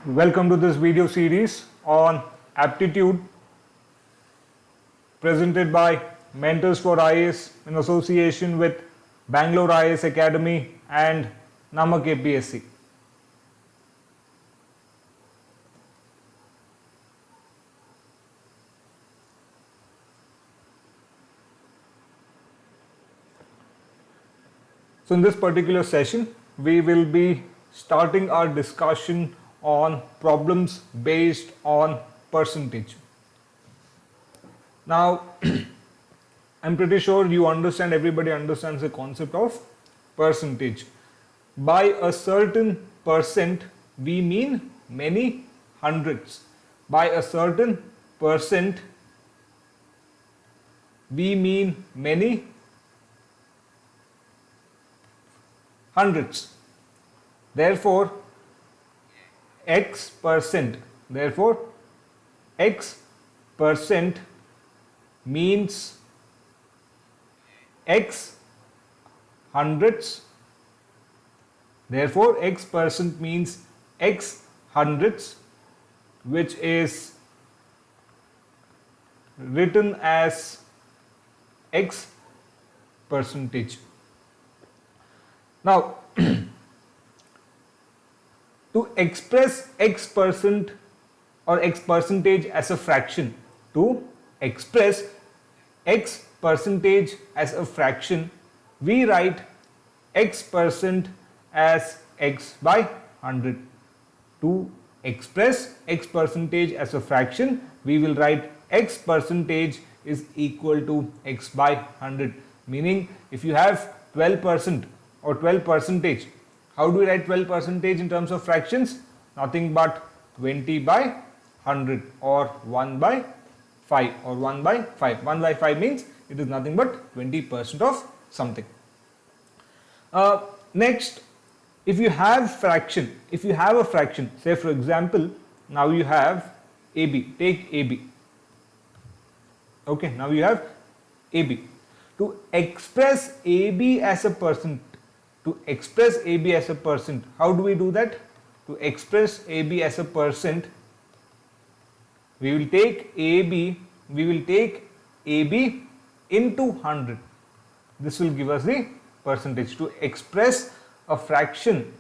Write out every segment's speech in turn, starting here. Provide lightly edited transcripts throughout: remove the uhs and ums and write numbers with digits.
Welcome to this video series on aptitude presented by Mentors for IAS in association with Bangalore IAS Academy and Namak APSC. So in this particular session, we will be starting our discussion on problems based on percentage. Now, I'm pretty sure you understand, everybody understands the concept of percentage. By a certain percent, we mean many hundreds. By a certain percent, we mean many hundreds. Therefore, X percent means X hundreds. Therefore, X percent means X hundreds, which is written as X percentage. Now, to express X percent or X percentage as a fraction, to express X percentage as a fraction, we write X percent as X by 100. To express X percentage as a fraction, we will write X percentage is equal to X by 100. Meaning, if you have 12% or 12 percentage, how do we write 12 percentage in terms of fractions? Nothing but 20 by 100 or 1 by 5 or 1 by 5. 1 by 5 means it is nothing but 20% of something. Next, if you have a fraction, say for example, now you have AB, take AB. Okay, now you have AB. To express AB as a percent, how do we do that? To express AB as a percent, we will take AB into 100. This will give us the percentage. To express a fraction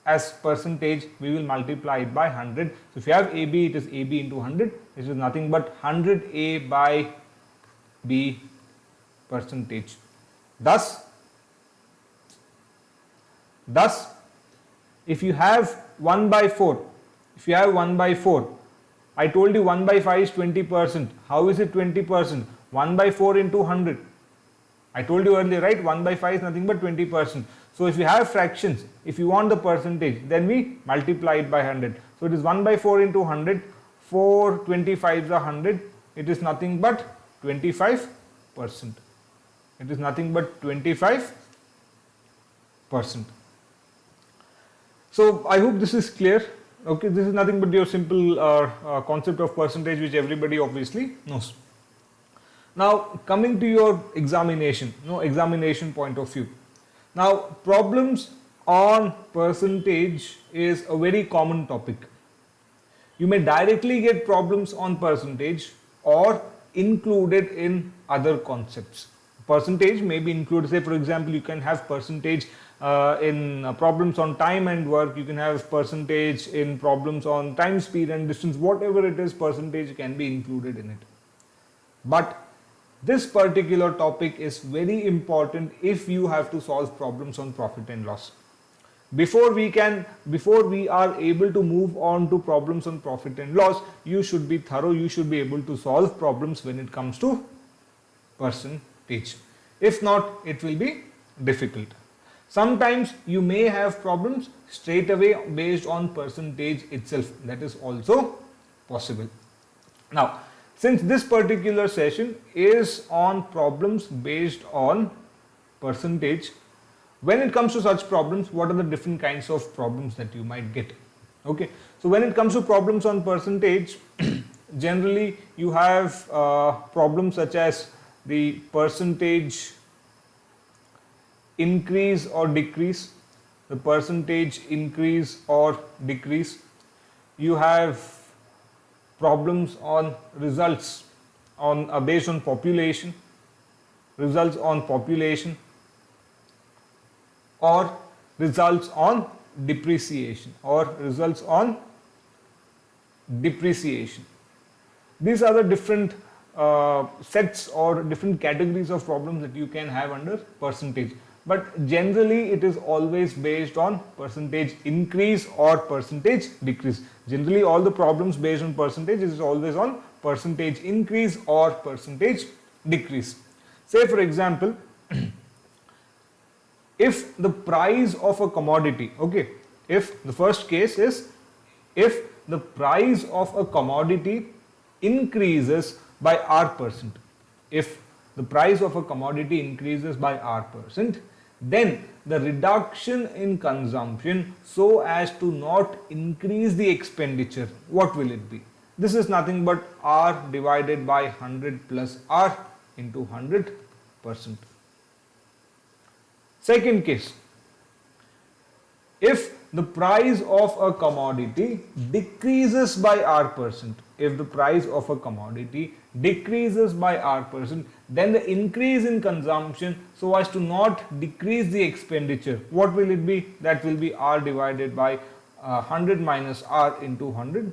as percentage, we will multiply it by 100. So if you have AB, it is AB into 100, which is nothing but 100A by B percentage. Thus, if you have 1 by 4, I told you 1 by 5 is 20%. How is it 20%? 1 by 4 into 100. I told you earlier, right? 1 by 5 is nothing but 20%. So if you have fractions, if you want the percentage, then we multiply it by 100. So it is 1 by 4 into 100. 4 25s are 100. It is nothing but 25%. It is nothing but 25%. So I hope this is clear. Okay, this is nothing but your simple concept of percentage, which everybody obviously knows. Now coming to your examination point of view. Now problems on percentage is a very common topic. You may directly get problems on percentage or included in other concepts. Percentage may be included, say for example, you can have percentage in problems on time and work, you can have percentage in problems on time, speed and distance, whatever it is, percentage can be included in it. But this particular topic is very important if you have to solve problems on profit and loss. Before we are able to move on to problems on profit and loss, you should be thorough, you should be able to solve problems when it comes to percentage. If not, it will be difficult. Sometimes you may have problems straight away based on percentage itself. That is also possible. Now, since this particular session is on problems based on percentage, when it comes to such problems, what are the different kinds of problems that you might get? Okay, so when it comes to problems on percentage, generally you have problems such as the percentage increase or decrease, the percentage increase or decrease, you have problems on results on based on population, results on population, or results on depreciation, or results on depreciation. These are the different sets or different categories of problems that you can have under percentage. But generally it is always based on percentage increase or percentage decrease. Generally all the problems based on percentage is always on percentage increase or percentage decrease. Say for example, if the price of a commodity, okay, if the first case is if the price of a commodity increases by R%, if the price of a commodity increases by R%, then the reduction in consumption so as to not increase the expenditure, what will it be? This is nothing but R divided by 100 plus R into 100%. Second case, if the price of a commodity decreases by R%, if the price of a commodity decreases by R%, then the increase in consumption so as to not decrease the expenditure, what will it be? That will be R divided by 100 minus R into 100%.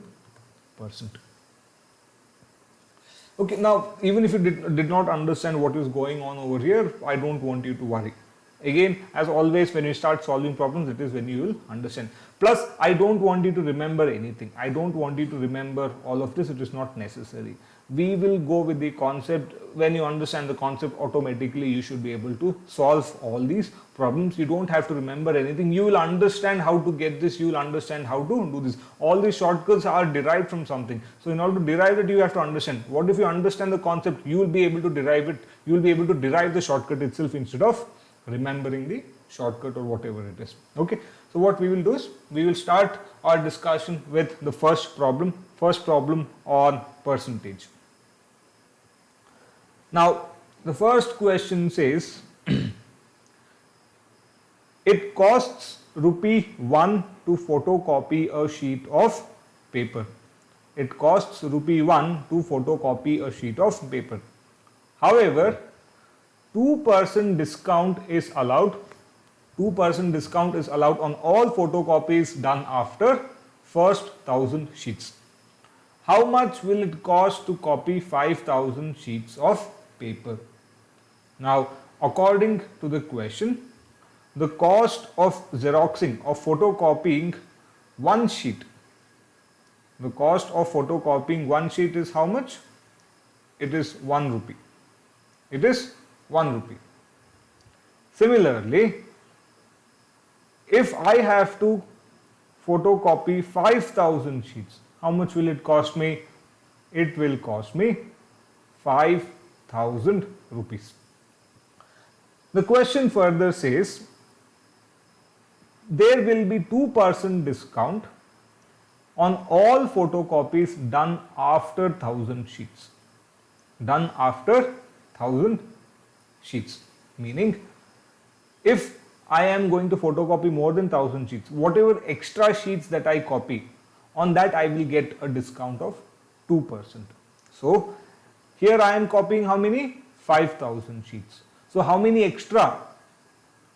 Okay, now even if you did not understand what is going on over here, I don't want you to worry. Again, as always, when you start solving problems, it is when you will understand. Plus, I don't want you to remember anything. I don't want you to remember all of this. It is not necessary. We will go with the concept. When you understand the concept, automatically you should be able to solve all these problems. You don't have to remember anything. You will understand how to get this. You will understand how to do this. All these shortcuts are derived from something. So in order to derive it, you have to understand. What if you understand the concept? You will be able to derive it. You will be able to derive the shortcut itself instead of remembering the shortcut or whatever it is. Okay, so what we will do is we will start our discussion with the first problem on percentage. Now the first question says it costs ₹1 to photocopy a sheet of paper. It costs ₹1 to photocopy a sheet of paper. However, 2% discount is allowed. 2% discount is allowed on all photocopies done after first 1000 sheets. How much will it cost to copy 5000 sheets of paper? Now, according to the question, the cost of xeroxing, of photocopying one sheet, the cost of photocopying one sheet is how much? It is 1 rupee. It is 1 rupee. Similarly, if I have to photocopy 5000 sheets, how much will it cost me? It will cost me 5000 rupees. The question further says there will be 2% discount on all photocopies done after 1000 sheets. Done after 1000 sheets, meaning if I am going to photocopy more than 1000 sheets, whatever extra sheets that I copy, on that I will get a discount of 2%. So here I am copying how many? 5000 sheets. So how many extra?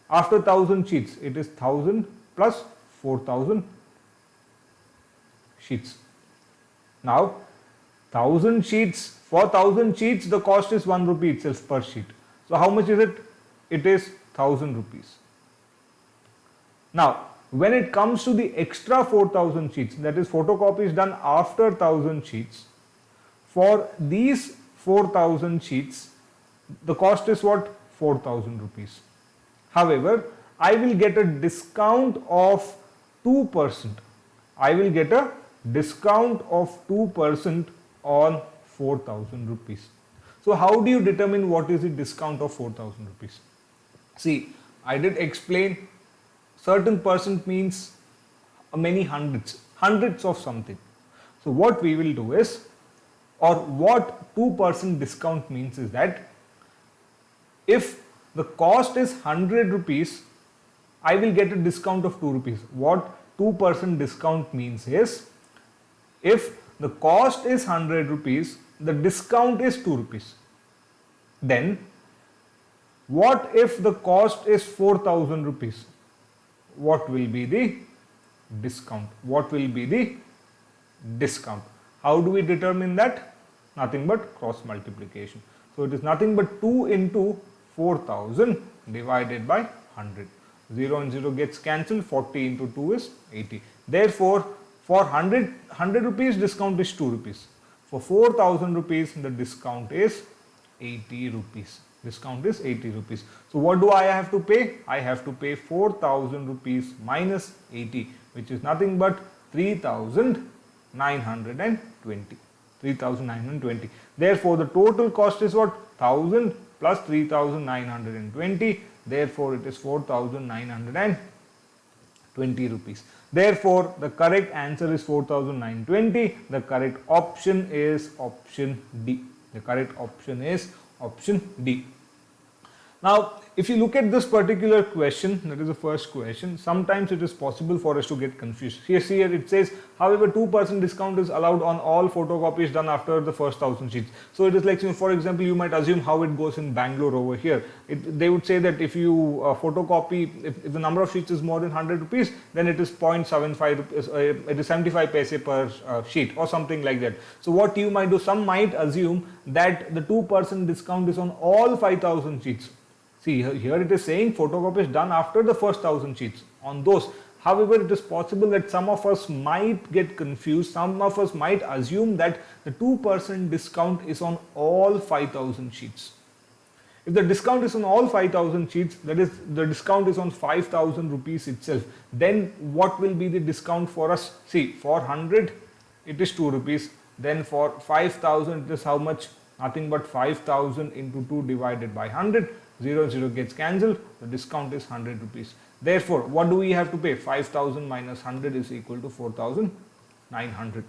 After 1000 sheets, it is 1000 plus 4000 sheets. Now 1000 sheets, for 1000 sheets the cost is 1 rupee itself per sheet. So how much is it? It is 1000 rupees. Now when it comes to the extra 4000 sheets, that is photocopies done after 1000 sheets, for these 4000 sheets the cost is what? 4000 rupees. However, I will get a discount of 2%. I will get a discount of 2% on 4000 rupees. So how do you determine what is the discount of 4000 rupees? See, I did explain certain percent means many hundreds of something. So what we will do is, or what 2% discount means is that if the cost is 100 rupees, I will get a discount of 2 rupees. What 2% discount means is, If the cost is 100 rupees, the discount is 2 rupees. Then what if the cost is 4000 rupees? What will be the discount? What will be the discount? How do we determine that? Nothing but cross multiplication. So it is nothing but 2 into 4000 divided by 100. 0 and 0 gets cancelled. 40 into 2 is 80. Therefore, for 100 rupees, discount is 2 rupees. For 4000 rupees, the discount is 80 rupees. Discount is 80 rupees. So what do I have to pay? I have to pay 4000 rupees minus 80, which is nothing but 3920. 3920. Therefore, the total cost is what? 1000 plus 3920. Therefore, it is 4920 rupees. Therefore, the correct answer is 4920. The correct option is option D. The correct option is option D. Now, if you look at this particular question, that is the first question, sometimes it is possible for us to get confused. Here it says, however, 2% discount is allowed on all photocopies done after the first 1000 sheets. So it is like, for example, you might assume how it goes in Bangalore over here. They would say that if you photocopy, if the number of sheets is more than 100 rupees, then it is 0.75 rupees, it is 75 paise per sheet or something like that. So what you might do, some might assume that the 2% discount is on all 5000 sheets. See, here it is saying photocopies done after the first 1000 sheets on those. However, it is possible that some of us might get confused. Some of us might assume that the 2% discount is on all 5000 sheets. If the discount is on all 5000 sheets, that is, the discount is on 5000 rupees itself, then what will be the discount for us? See, for 100, it is 2 rupees. Then for 5000, it is how much? Nothing but 5000 into 2 divided by 100. 0, 0 gets cancelled. The discount is 100 rupees. Therefore, what do we have to pay? 5000 minus 100 is equal to 4900.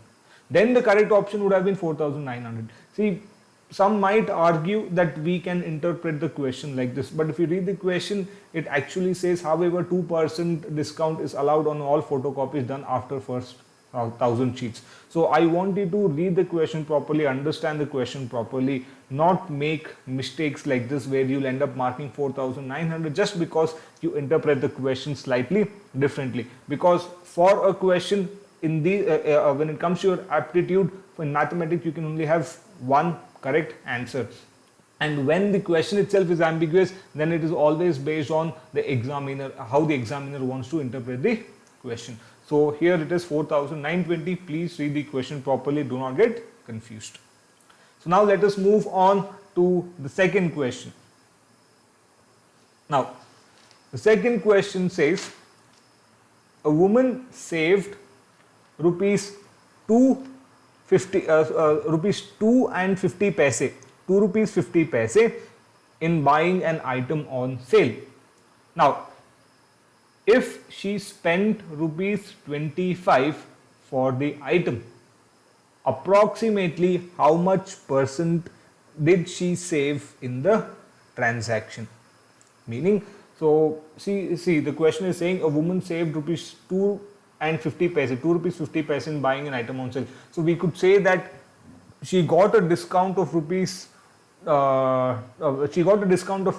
Then the correct option would have been 4900. See, some might argue that we can interpret the question like this, but if you read the question, it actually says, however, 2% discount is allowed on all photocopies done after first 1000 sheets. So I want you to read the question properly, understand the question properly, not make mistakes like this where you'll end up marking 4900 just because you interpret the question slightly differently. Because for a question in the when it comes to your aptitude for mathematics, you can only have one correct answer. And when the question itself is ambiguous, then it is always based on the examiner, how the examiner wants to interpret the question. So here it is 4920. Please read the question properly. Do not get confused. So now let us move on to the second question. Now, the second question says, a woman saved rupees 2 and 50 paise, 2 rupees 50 paise in buying an item on sale. Now, if she spent rupees 25 for the item, approximately how much percent did she save in the transaction? Meaning, so see the question is saying a woman saved rupees 2 and 50 paise, 2 rupees 50 paise in buying an item on sale. So we could say that she got a discount of rupees, 2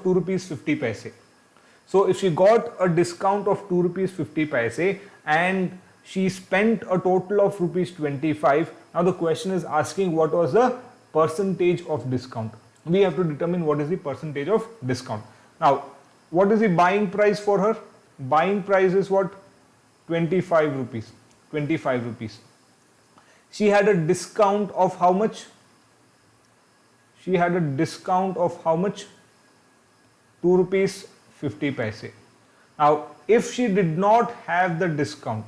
rupees 50 paise. So if she got a discount of 2 rupees 50 paise and she spent a total of rupees 25, now the question is asking what was the percentage of discount. We have to determine what is the percentage of discount. Now, what is the buying price for her? Buying price is what? 25 rupees. 25 rupees. She had a discount of how much? She had a discount of how much? 2 rupees 50 paise. Now, if she did not have the discount,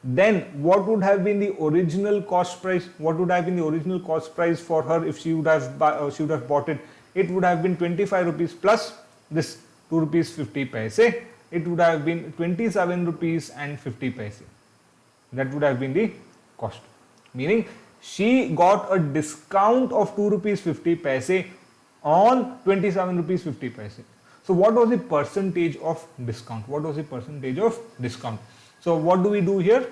then what would have been the original cost price? What would have been the original cost price for her if she would have bought it? It would have been 25 rupees plus this 2 rupees 50 paise. It would have been 27 rupees and 50 paise. That would have been the cost. Meaning, she got a discount of 2 rupees 50 paise on 27 rupees 50 paise. So what was the percentage of discount? What was the percentage of discount? So what do we do here?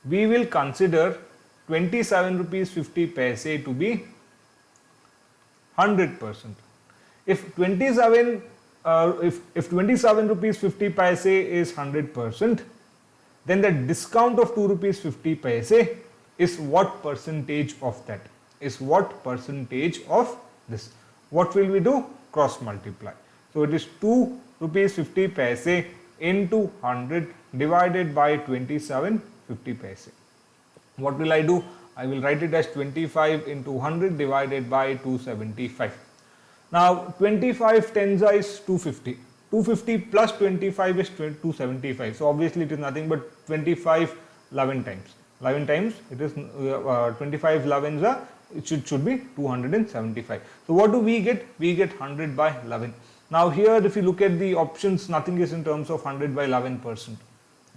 we will consider 27 rupees 50 paise to be 100%. If 27 if 27 rupees 50 paise is 100%, then the discount of 2 rupees 50 paise is what percentage of that? Is what percentage of this? What will we do? Cross multiply. So it is 2 rupees 50 paise into 100 divided by 27 50 paise. What will I do? I will write it as 25 into 100 divided by 275. Now 25 tens is 250. 250 plus 25 is 275. So obviously it is nothing but 25 11 times. 11 times it is 25 11s are, it should be 275. So what do we get? We get 100 by 11. Now here if you look at the options, nothing is in terms of 100 by 11%.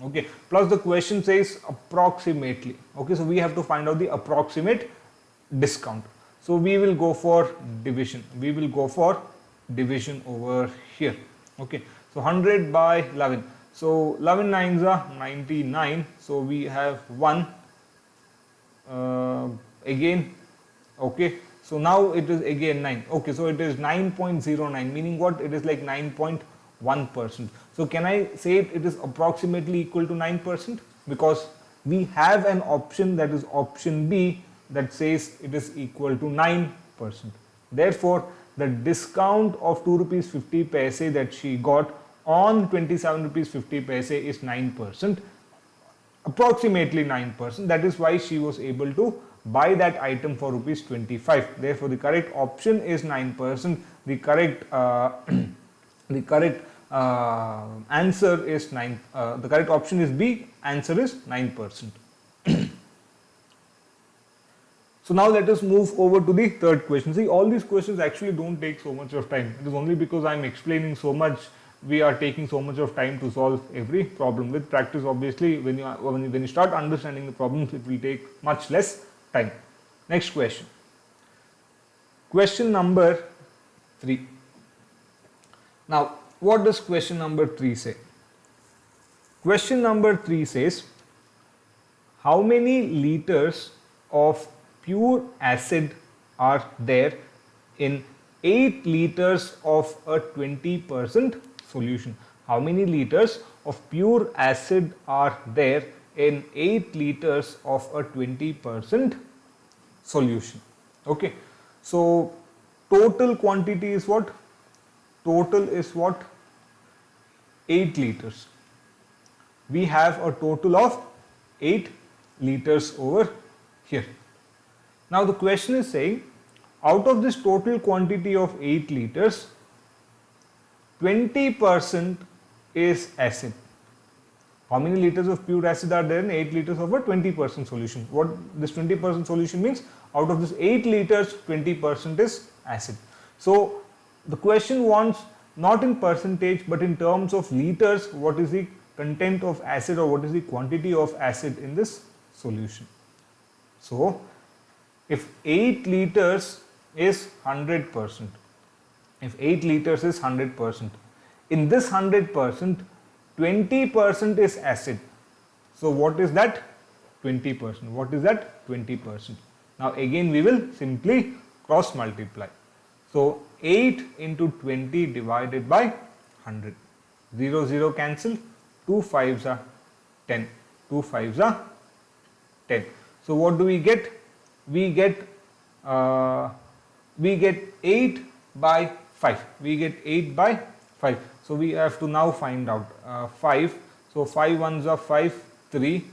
Okay, plus the question says approximately. Okay, so we have to find out the approximate discount. So we will go for division. We will go for division over here. Okay, so 100 by 11. So 11 nines are 99. So we have 1 again. Okay, so now it is again 9. Okay, so it is 9.09, meaning what? It is like 9.1%. So can I say it is approximately equal to 9%? Because we have an option, that is option B, that says it is equal to 9%. Therefore, the discount of 2 rupees 50 paise that she got on 27 rupees 50 paise is 9%, approximately 9%. That is why she was able to buy that item for rupees 25. Therefore, the correct option is 9%. The correct the correct answer is 9. The correct option is B. Answer is 9%. So now let us move over to the third question. See, all these questions actually don't take so much of time. It is only because I am explaining so much, we are taking so much of time to solve every problem. With practice, obviously, when you start understanding the problems, it will take much less time. Next question. Question number 3. Now, what does question number 3 say? Question number 3 says, how many liters of pure acid are there in 8 liters of a 20% solution? How many liters of pure acid are there in 8 liters of a 20% solution? Okay, so total quantity is what? Total is what? 8 liters. We have a total of 8 liters over here. Now the question is saying, out of this total quantity of 8 liters, 20% is acid. How many liters of pure acid are there in 8 liters of a 20% solution? What this 20% solution means? Out of this 8 liters, 20% is acid. So the question wants not in percentage but in terms of liters, what is the content of acid or what is the quantity of acid in this solution. So if 8 liters is 100%, if 8 liters is 100%, in this 100%, 20% is acid. So what is that? 20%. What is that? 20%. Now again we will simply cross multiply. So 8 into 20 divided by 100. 0, 0 cancel. 2 5s are 10. 2 5s are 10. So what do we get? We get 8 by 5. We get 8 by 5. So we have to now find out 5. So 5 1s are 5, 3,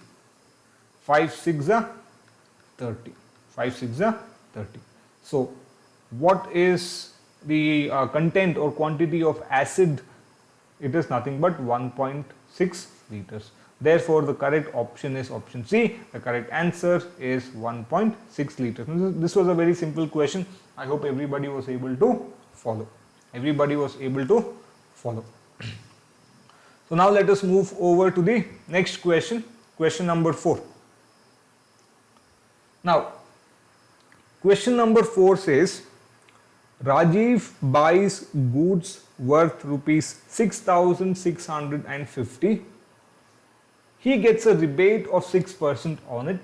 5 6 are 30. 5 6 are 30. So what is the content or quantity of acid? It is nothing but 1.6 liters. Therefore, the correct option is option C. The correct answer is 1.6 liters. This was a very simple question. I hope everybody was able to follow. Everybody was able to follow. So now let us move over to the next question. Question number 4. Now, question number 4 says, Rajiv buys goods worth rupees 6,650 he gets a rebate of 6% on it.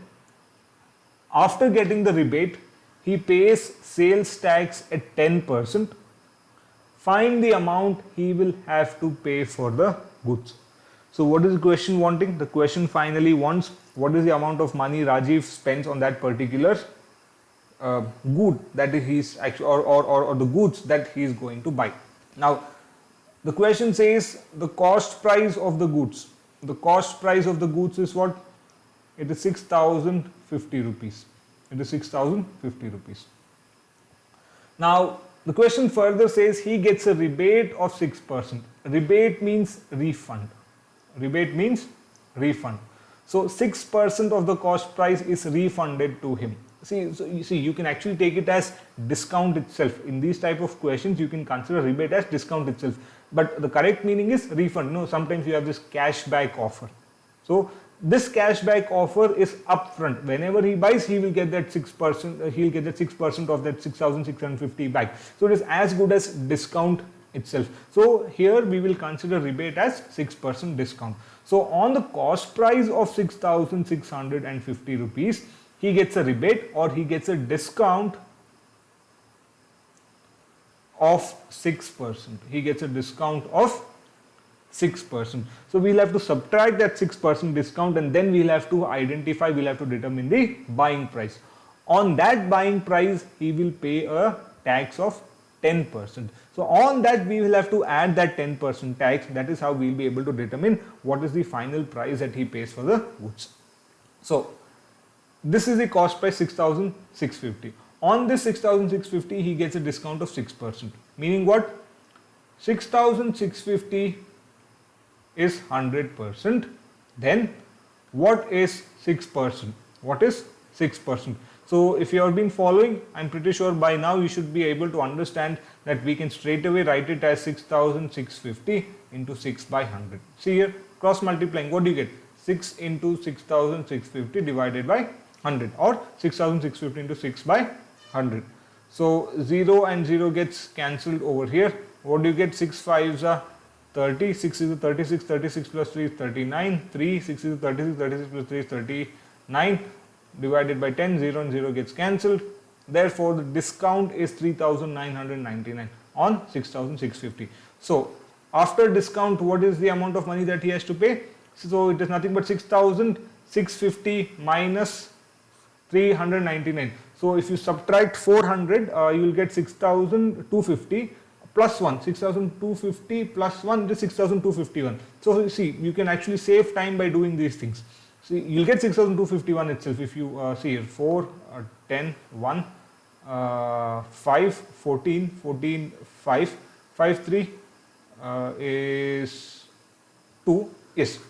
After getting the rebate, he pays sales tax at 10%. Find the amount he will have to pay for the goods. So what is the question wanting? The question finally wants what is the amount of money Rajiv spends on that particular good that he's actually or the goods that he is going to buy. Now the question says the cost price of the goods. The cost price of the goods is what? It is 6,050 rupees. It is 6,050 rupees. Now the question further says he gets a rebate of 6%. Rebate means refund. Rebate means refund. So 6% of the cost price is refunded to him. See, you can actually take it as discount itself. In these type of questions, you can consider rebate as discount itself. But the correct meaning is refund. No, sometimes you have this cashback offer. So this cashback offer is upfront. Whenever he buys, he will get that 6%. He'll get that 6% of that 6,650 back. So it is as good as discount itself. So here we will consider rebate as 6% discount. So on the cost price of 6,650 rupees, he gets a rebate or he gets a discount of 6%. He gets a discount of 6%. So we'll have to subtract that 6% discount and then we'll have to identify, we'll have to determine the buying price. On that buying price, he will pay a tax of 10%. So on that we will have to add that 10% tax. That is how we'll be able to determine what is the final price that he pays for the goods. So this is the cost price 6,650. On this 6,650 he gets a discount of 6%. Meaning what? 6,650 is 100%. Then what is 6%? What is 6%? So if you have been following, I'm pretty sure by now you should be able to understand that we can straight away write it as 6,650 into 6 by 100. See here, cross multiplying, what do you get? 6 into 6,650 divided by 100 or 6,650 into 6 by 100. So 0 and 0 gets cancelled over here. What do you get? 6 5s are 30, 6 is 36, 36 plus 3 is 39, 3, 6 is 36, 36 plus 3 is 39, divided by 10, 0 and 0 gets cancelled. Therefore, the discount is 3,999 on 6,650. So, after discount, what is the amount of money that he has to pay? So, it is nothing but 6,650 minus 399. So, if you subtract 400, you will get 6,250 plus 1. 6,250 plus 1 is 6,251. So, you see, you can actually save time by doing these things. See, you'll get 6,251 itself if you see here 4, 10, 1, 5, 14, 14, 5, 5, 3 is 2. Yes,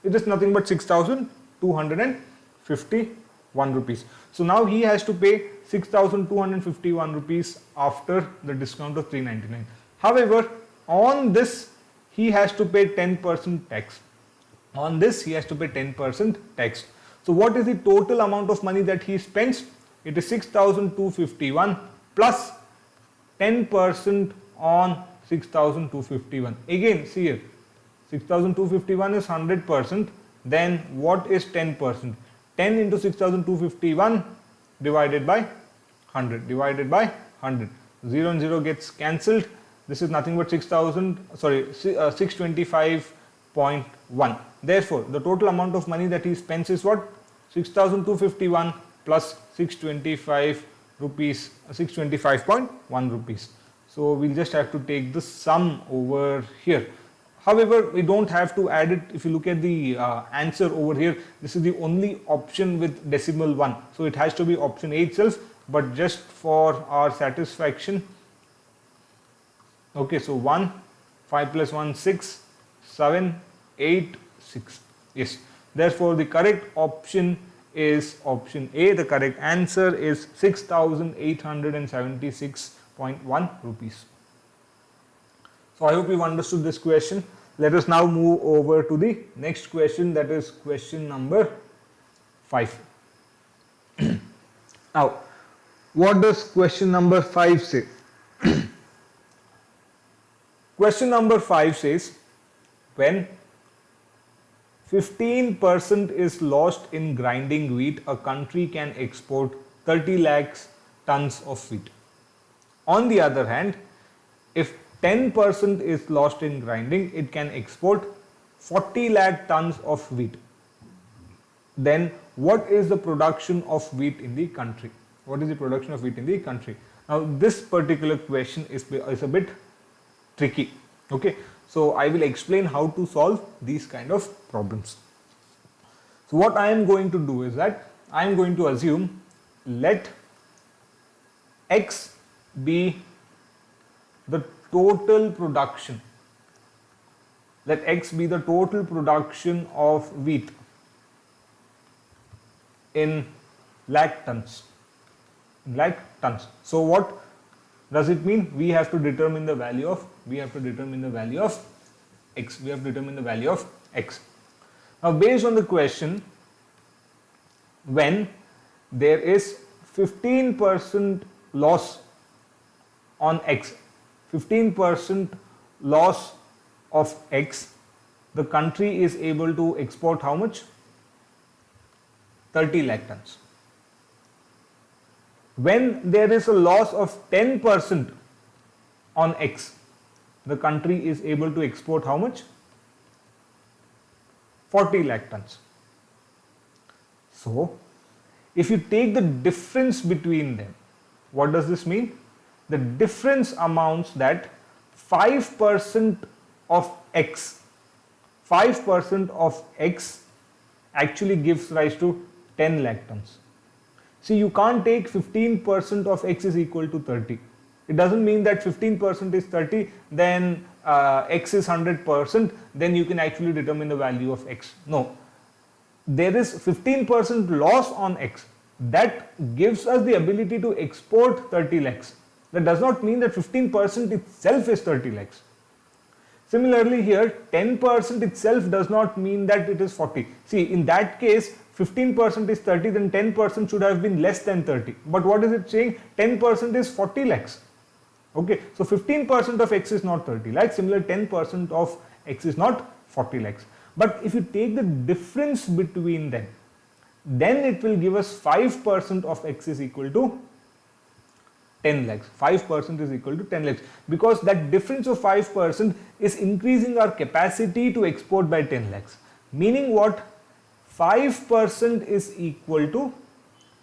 it is nothing but 6,251 rupees. So now he has to pay 6,251 rupees after the discount of 399. However, on this he has to pay 10% tax. On this he has to pay 10% tax. So what is the total amount of money that he spends? It is 6,251 plus 10% on 6,251. Again, see here, 6,251 is 100%. Then what is 10%? 10 into 6,251 divided by 100. Divided by 100. 0 and 0 gets cancelled. This is nothing but 625.1. Therefore, the total amount of money that he spends is what? 6,251 plus 625 rupees, 625.1 rupees. So we'll just have to take the sum over here. However, we don't have to add it. If you look at the answer over here, this is the only option with decimal 1. So it has to be option A itself, but just for our satisfaction. Okay, so 1, 5 plus 1, 6, 7, 8, 6. Yes. Therefore, the correct option is option A. The correct answer is 6,876.1 rupees. So I hope you've understood this question. Let us now move over to the next question, that is question number 5. Now, what does question number 5 say? Question number 5 says, when 15% is lost in grinding wheat, a country can export 30 lakhs tons of wheat. On the other hand, if 10% is lost in grinding, it can export 40 lakh tons of wheat. Then what is the production of wheat in the country? What is the production of wheat in the country? Now this particular question is a bit tricky. Okay, so I will explain how to solve these kind of problems. So what I am going to do is that I am going to assume let X be the total production. Let X be the total production of wheat in lakh tons. So what does it mean? We have to determine the value of X. Now based on the question, when there is 15% loss on X, 15% loss of X, the country is able to export how much? 30 lakh tons. When there is a loss of 10% on X, the country is able to export how much? 40 lakh tons. So, if you take the difference between them, what does this mean? The difference amounts that 5% of X, 5% of X actually gives rise to 10 lakh tons. See, you can't take 15% of X is equal to 30. It doesn't mean that 15% is 30, then X is 100%, then you can actually determine the value of X. No. There is 15% loss on X. That gives us the ability to export 30 lakhs. That does not mean that 15% itself is 30 lakhs. Similarly here, 10% itself does not mean that it is 40. See, in that case, 15% is 30, then 10% should have been less than 30. But what is it saying? 10% is 40 lakhs. Okay, so 15% of X is not 30 lakhs. Similar, 10% of X is not 40 lakhs. But if you take the difference between them, then it will give us 5% of X is equal to 10 lakhs. 5% is equal to 10 lakhs, because that difference of 5% is increasing our capacity to export by 10 lakhs. Meaning what? 5% is equal to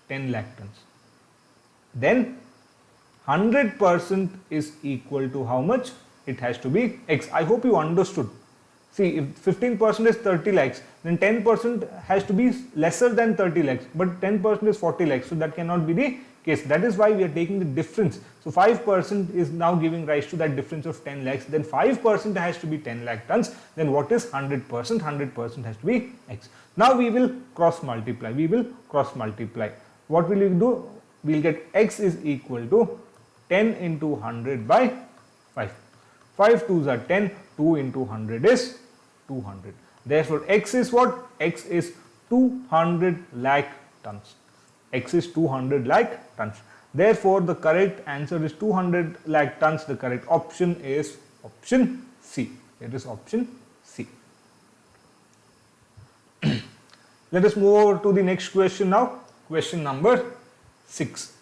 10 lakh tons. Then 100% is equal to how much? It has to be X. I hope you understood. See, if 15% is 30 lakhs, then 10% has to be lesser than 30 lakhs, but 10% is 40 lakhs, so that cannot be the case. That is why we are taking the difference. So 5% is now giving rise to that difference of 10 lakhs, then 5% has to be 10 lakh tons, then what is 100%? 100% has to be X. Now we will cross multiply. What will we do? We will get X is equal to 10 into 100 by 5. 5 2s are 10, 2 into 100 is 200. Therefore, X is what? X is 200 lakh tons. X is 200 lakh tons. Therefore, the correct answer is 200 lakh tons. The correct option is option C. It is option C. Let us move over to the next question now. Question number 6.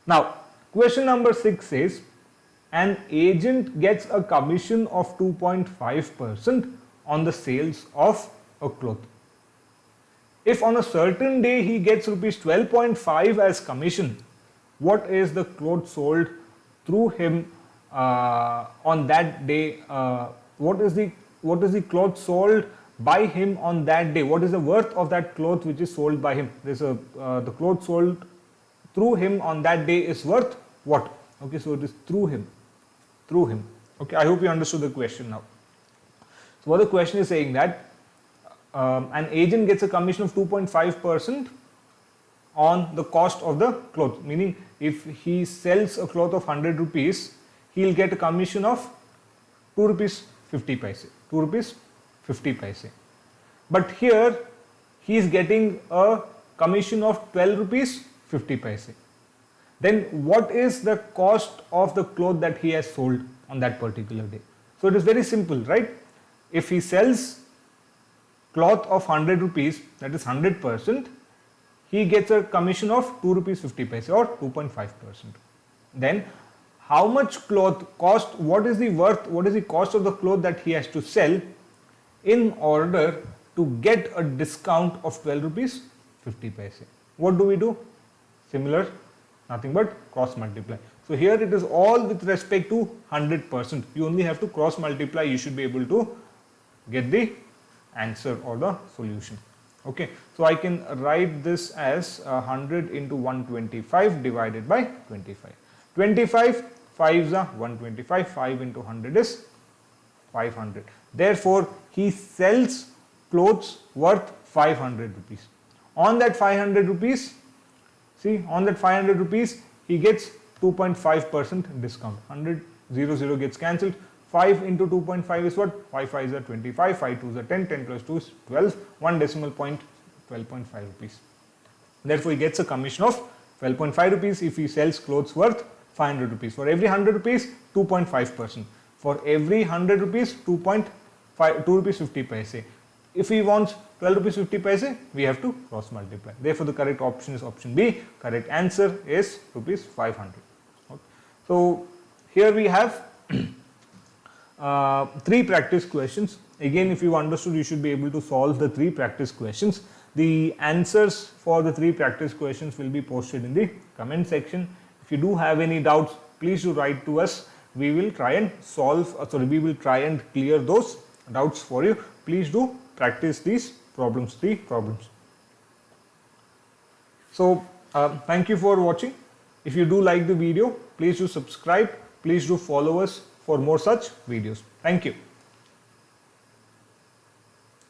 Now, question number 6 says, an agent gets a commission of 2.5% on the sales of a cloth. If on a certain day he gets rupees 12.5 as commission, what is the cloth sold through him on that day? What is the cloth sold by him on that day? What is the worth of that cloth which is sold by him? The cloth sold through him on that day is worth what? Okay, so it is through him. Okay, I hope you understood the question now. So what the question is saying that an agent gets a commission of 2.5% on the cost of the cloth. Meaning, if he sells a cloth of 100 rupees, he will get a commission of 2 rupees 50 paise. 2 rupees 50 paise. But here he is getting a commission of 12 rupees 50 paise. Then what is the cost of the cloth that he has sold on that particular day? So it is very simple, right? If he sells cloth of 100 rupees, that is 100%, he gets a commission of 2 rupees 50 paise or 2.5%. Then how much cloth cost, what is the worth, what is the cost of the cloth that he has to sell in order to get a discount of 12 rupees 50 paise. What do we do? Similar, nothing but cross multiply. So here it is all with respect to 100%. You only have to cross multiply, you should be able to get the answer or the solution. Okay, so I can write this as 100 into 125 divided by 25. 25, 5s are 125, 5 into 100 is 500. Therefore, he sells clothes worth 500 rupees. On that 500 rupees, see, on that 500 rupees, he gets 2.5% discount. 100, 0 gets cancelled. 5 into 2.5 is what? 5 5s are 25, 5 2s are 10, 10 plus 2 is 12, 1 decimal point, 12.5 rupees. Therefore, he gets a commission of 12.5 rupees if he sells clothes worth 500 rupees. For every 100 rupees, 2.5%. For every 100 rupees, 2 rupees 50 paise. If he wants 12 rupees 50 paise, we have to cross multiply. Therefore, the correct option is option B. Correct answer is rupees 500. Okay. So, here we have 3 practice questions. Again, if you understood, you should be able to solve the 3 practice questions. The answers for the 3 practice questions will be posted in the comment section. If you do have any doubts, please do write to us. We will try and we will try and clear those doubts for you. Please do practice these problems, 3 problems. So, thank you for watching. If you do like the video, please do subscribe. Please do follow us for more such videos. Thank you.